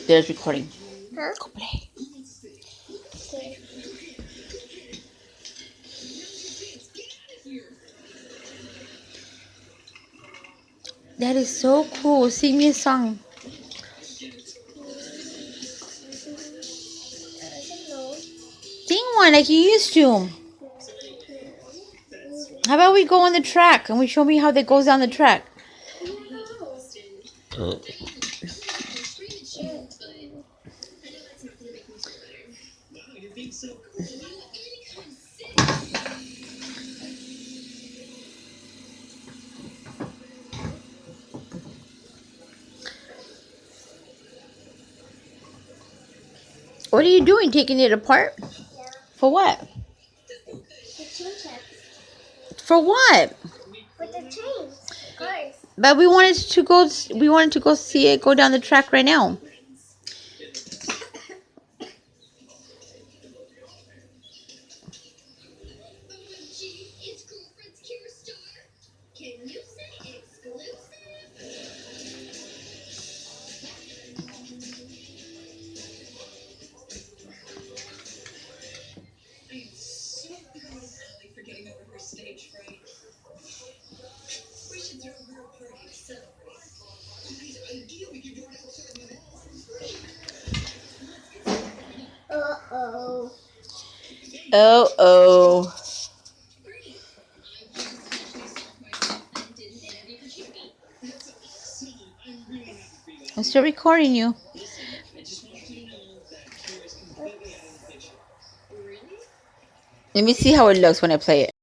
There's recording. Huh? Go play. Okay. That is so cool. Sing me a song. Sing one like you used to. How about we go on the track and we show me how that goes down the track? What are you doing? Taking it apart? Yeah. For what? The change it. For what? With the chains, of course. But we wanted to go. We wanted to go see it go down the track right now. Uh-oh. Oh. I'm still recording you. Let me see how it looks when I play it.